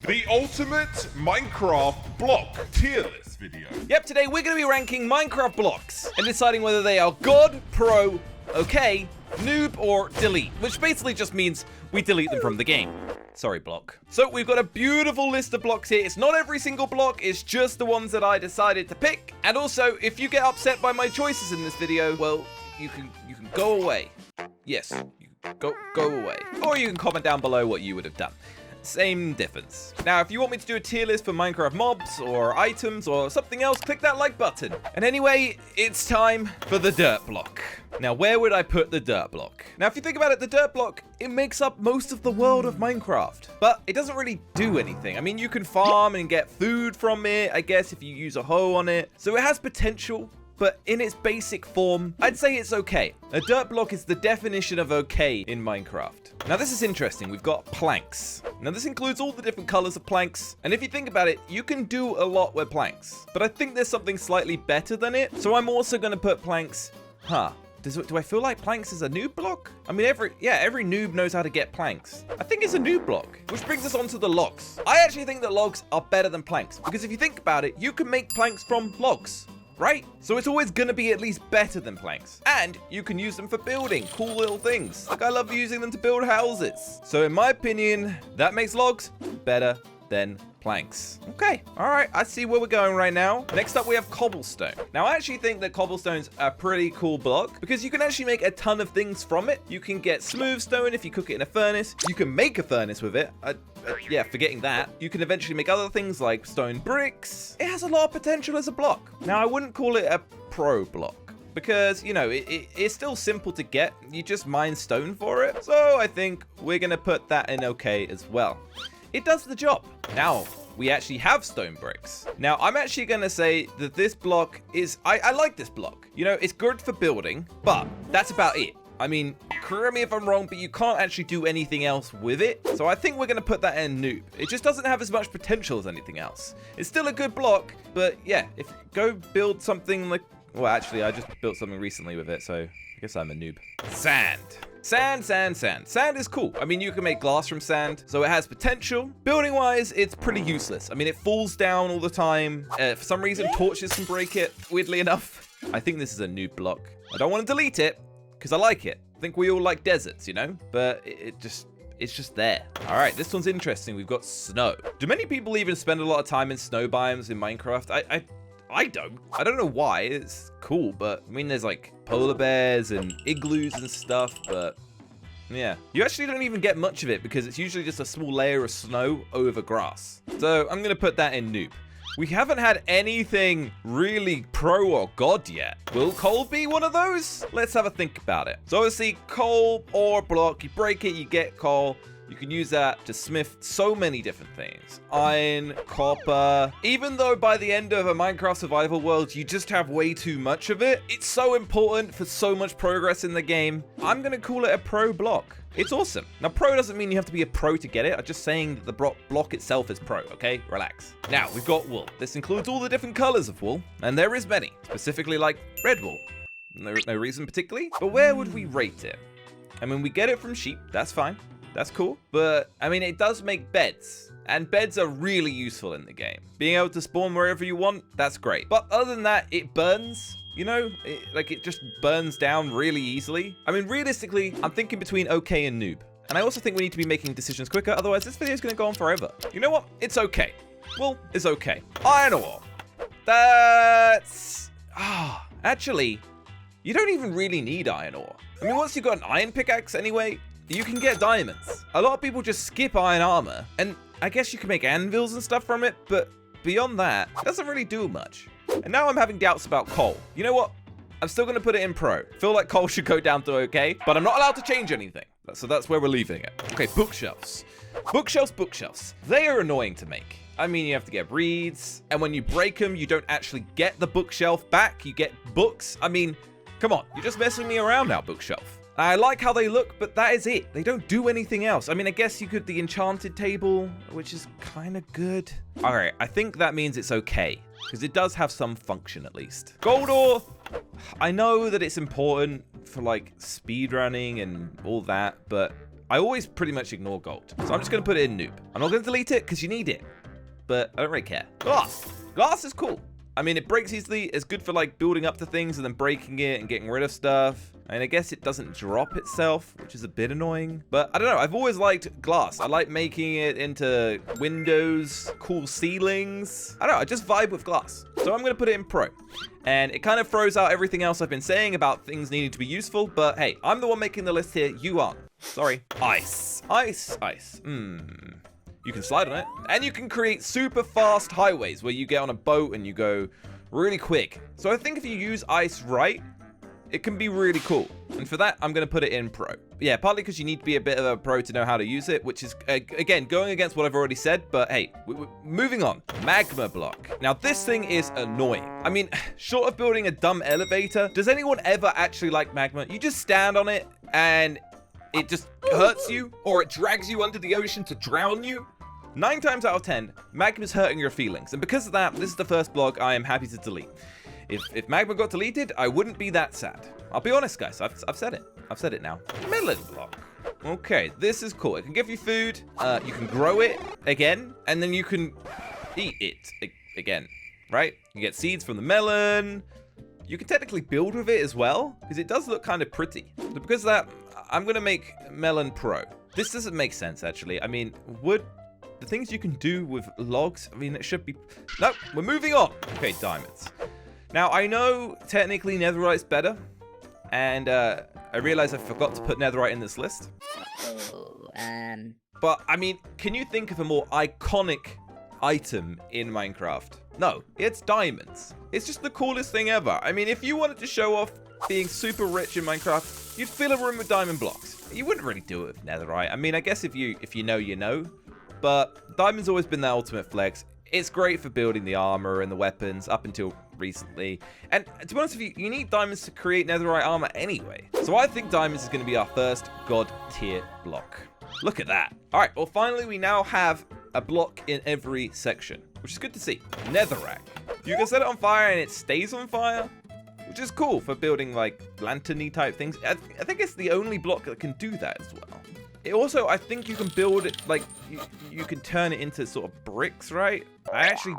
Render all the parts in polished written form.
The ultimate Minecraft block tier list video. Yep, today we're going to be ranking Minecraft blocks and deciding whether they are God, Pro, okay, Noob, or Delete, which basically just means we delete them from the game. Sorry, block. So we've got a beautiful list of blocks here. It's not every single block, it's just the ones that I decided to pick. And also, if you get upset by my choices in this video, well, you can go away. Yes, you go away. Or you can comment down below what you would have done. Same difference. Now, if you want me to do a tier list for Minecraft mobs or items or something else, click that like button. And anyway, it's time for the dirt block. Now, where would I put the dirt block? Now, if you think about it, the dirt block, it makes up most of the world of Minecraft, but it doesn't really do anything. I mean, you can farm and get food from it, I guess, if you use a hoe on it. So it has potential, but in its basic form, I'd say it's okay. A dirt block is the definition of okay in Minecraft. Now this is interesting, we've got planks. Now this includes all the different colors of planks, and if you think about it, you can do a lot with planks. But I think there's something slightly better than it, so I'm also gonna put planks, do I feel like planks is a noob block? I mean, every noob knows how to get planks. I think it's a noob block, which brings us on to the logs. I actually think that logs are better than planks, because if you think about it, you can make planks from logs. Right? So it's always gonna be at least better than planks. And you can use them for building cool little things. Like I love using them to build houses. So in my opinion, that makes logs better than planks. Okay, all right, I see where we're going right now. Next up, we have cobblestone. Now, I actually think that cobblestone's a pretty cool block because you can actually make a ton of things from it. You can get smooth stone if you cook it in a furnace. You can make a furnace with it. Yeah, forgetting that. You can eventually make other things like stone bricks. It has a lot of potential as a block. Now, I wouldn't call it a pro block, because, you know, it's still simple to get. You just mine stone for it. So I think we're going to put that in okay as well. It does the job. Now, we actually have stone bricks. Now, I'm actually going to say that this block is... I like this block. You know, it's good for building, but that's about it. I mean, correct me if I'm wrong, but you can't actually do anything else with it. So I think we're going to put that in noob. It just doesn't have as much potential as anything else. It's still a good block, but yeah, if go build something like... Well, actually, I just built something recently with it, so I guess I'm a noob. Sand. Sand is cool. I mean, you can make glass from sand, so it has potential. Building-wise, it's pretty useless. I mean, it falls down all the time. For some reason, torches can break it, weirdly enough. I think this is a noob block. I don't want to delete it, because I like it. I think we all like deserts, you know? But it's just there. All right, this one's interesting. We've got snow. Do many people even spend a lot of time in snow biomes in Minecraft? I don't. I don't know why. It's cool, but I mean, there's like polar bears and igloos and stuff, but yeah. You actually don't even get much of it because it's usually just a small layer of snow over grass. So I'm going to put that in noob. We haven't had anything really pro or god yet. Will coal be one of those? Let's have a think about it. So obviously coal or block, you break it, you get coal. You can use that to smith so many different things. Iron, copper. Even though by the end of a Minecraft survival world, you just have way too much of it, it's so important for so much progress in the game. I'm gonna call it a pro block. It's awesome. Now, pro doesn't mean you have to be a pro to get it. I'm just saying that the block itself is pro, okay? Relax. Now, we've got wool. This includes all the different colors of wool, and there is many, specifically like red wool. No reason particularly, but where would we rate it? I mean, we get it from sheep, that's fine. That's cool, but I mean, it does make beds, and beds are really useful in the game. Being able to spawn wherever you want, that's great. But other than that, it burns, you know, it just burns down really easily. I mean, realistically, I'm thinking between okay and noob. And I also think we need to be making decisions quicker, otherwise this video is going to go on forever. You know what? It's okay. Well, it's okay. Iron ore. That's... actually, you don't even really need iron ore. I mean, once you've got an iron pickaxe anyway, you can get diamonds. A lot of people just skip iron armor, and I guess you can make anvils and stuff from it, but beyond that, it doesn't really do much. And now I'm having doubts about coal. You know what? I'm still gonna put it in pro. Feel like coal should go down to okay, but I'm not allowed to change anything. So that's where we're leaving it. Okay, bookshelves. Bookshelves. They are annoying to make. I mean, you have to get reeds, and when you break them, you don't actually get the bookshelf back. You get books. I mean, come on, you're just messing me around now, bookshelf. I like how they look, but that is it. They don't do anything else. I mean, I guess you could the enchanted table, which is kind of good. All right, I think that means it's okay, because it does have some function at least. Gold ore, I know that it's important for like speedrunning and all that, but I always pretty much ignore gold. So I'm just going to put it in noob. I'm not going to delete it because you need it. But I don't really care. Glass. Glass is cool. I mean, it breaks easily. It's good for like building up to things and then breaking it and getting rid of stuff. And I guess it doesn't drop itself, which is a bit annoying. But I don't know. I've always liked glass. I like making it into windows, cool ceilings. I don't know. I just vibe with glass. So I'm going to put it in pro. And it kind of throws out everything else I've been saying about things needing to be useful. But hey, I'm the one making the list here. You aren't. Sorry. Ice. Ice. Ice. You can slide on it. And you can create super fast highways where you get on a boat and you go really quick. So I think if you use ice right, it can be really cool. And for that, I'm going to put it in pro. Yeah, partly because you need to be a bit of a pro to know how to use it, which is, again, going against what I've already said. But hey, moving on. Magma block. Now, this thing is annoying. I mean, short of building a dumb elevator, does anyone ever actually like magma? You just stand on it and it just hurts you, or it drags you under the ocean to drown you. 9 times out of 10, magma's hurting your feelings. And because of that, this is the first block I am happy to delete. If magma got deleted, I wouldn't be that sad. I'll be honest, guys. I've said it. I've said it now. Melon block. Okay, this is cool. It can give you food. You can grow it again, and then you can eat it again, right? You get seeds from the melon. You can technically build with it as well, because it does look kind of pretty. So because of that, I'm going to make melon pro. This doesn't make sense, actually. I mean, wood... The things you can do with logs, I mean, it should be... No, we're moving on. Okay, diamonds. Now, I know technically netherite's better. And I realize I forgot to put netherite in this list. But, I mean, can you think of a more iconic item in Minecraft? No, it's diamonds. It's just the coolest thing ever. I mean, if you wanted to show off being super rich in Minecraft, you'd fill a room with diamond blocks. You wouldn't really do it with netherite. I mean, I guess if you know, you know. But diamond's always been the ultimate flex. It's great for building the armor and the weapons up until recently. And to be honest with you, you need diamonds to create netherite armor anyway. So I think diamonds is going to be our first god tier block. Look at that. All right, well, finally, we now have a block in every section, which is good to see. Netherrack. You can set it on fire and it stays on fire, which is cool for building like lantern-y type things. I think it's the only block that can do that as well. It also, I think you can build it, like, you can turn it into sort of bricks, right? I actually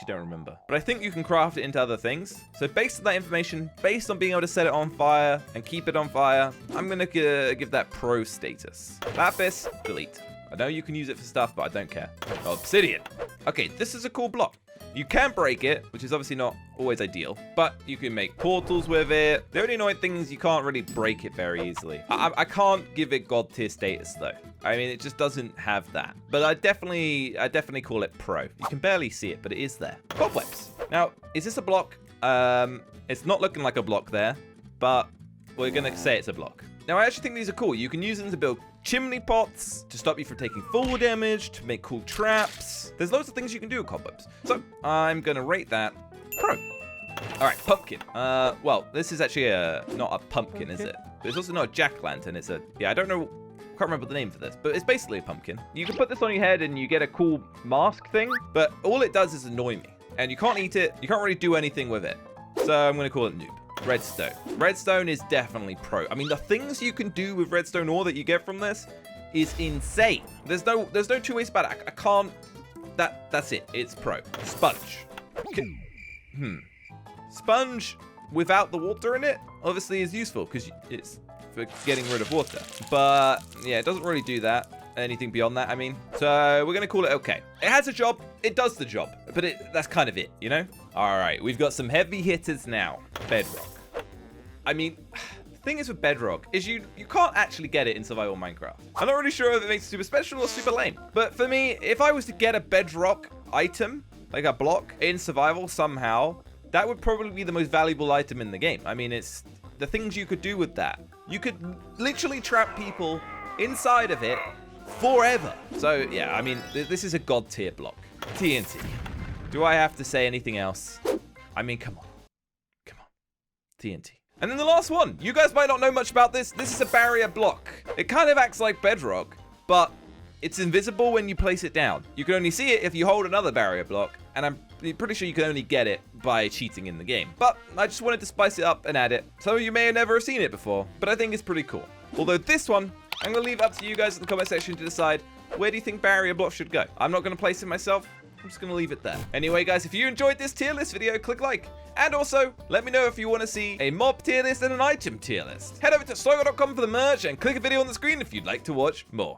don't remember. But I think you can craft it into other things. So based on that information, based on being able to set it on fire and keep it on fire, I'm going to give that pro status. Lapis, delete. I know you can use it for stuff, but I don't care. Obsidian. Okay, this is a cool block. You can break it, which is obviously not always ideal, but you can make portals with it. The only annoying thing is you can't really break it very easily. I can't give it god tier status though. I mean, it just doesn't have that. But I definitely call it pro. You can barely see it, but it is there. Cobwebs. Now, is this a block? It's not looking like a block there, but we're gonna say it's a block. Now, I actually think these are cool. You can use them to build chimney pots, to stop you from taking fall damage, to make cool traps. There's loads of things you can do with cobwebs. So, I'm going to rate that pro. All right, pumpkin. Well, this is actually not a pumpkin, is it? But it's also not a jack-lantern. It's a... Yeah, I don't know... Can't remember the name for this, but it's basically a pumpkin. You can put this on your head and you get a cool mask thing, but all it does is annoy me. And you can't eat it. You can't really do anything with it. So, I'm going to call it noob. Redstone. Redstone is definitely pro. I mean, the things you can do with redstone ore that you get from this is insane. There's no two ways about it. I can't. That's it. It's pro. Sponge. Sponge without the water in it obviously is useful because it's for getting rid of water. But yeah, it doesn't really do that. Anything beyond that, I mean. So we're gonna call it okay. It has a job. It does the job. But that's kind of it, you know? All right, we've got some heavy hitters now. Bedrock. I mean, the thing is with bedrock is you can't actually get it in survival Minecraft. I'm not really sure if it makes it super special or super lame. But for me, if I was to get a bedrock item, like a block in survival somehow, that would probably be the most valuable item in the game. I mean, it's the things you could do with that. You could literally trap people inside of it forever. So yeah, I mean, this is a god tier block. TNT. Do I have to say anything else? I mean, come on. TNT. And then the last one. You guys might not know much about this. This is a barrier block. It kind of acts like bedrock, but it's invisible when you place it down. You can only see it if you hold another barrier block, and I'm pretty sure you can only get it by cheating in the game. But I just wanted to spice it up and add it. Some of you may have never seen it before, but I think it's pretty cool. Although this one I'm going to leave it up to you guys in the comment section to decide where do you think barrier blocks should go. I'm not going to place it myself. I'm just going to leave it there. Anyway, guys, if you enjoyed this tier list video, click like. And also, let me know if you want to see a mob tier list and an item tier list. Head over to slogo.com for the merch and click a video on the screen if you'd like to watch more.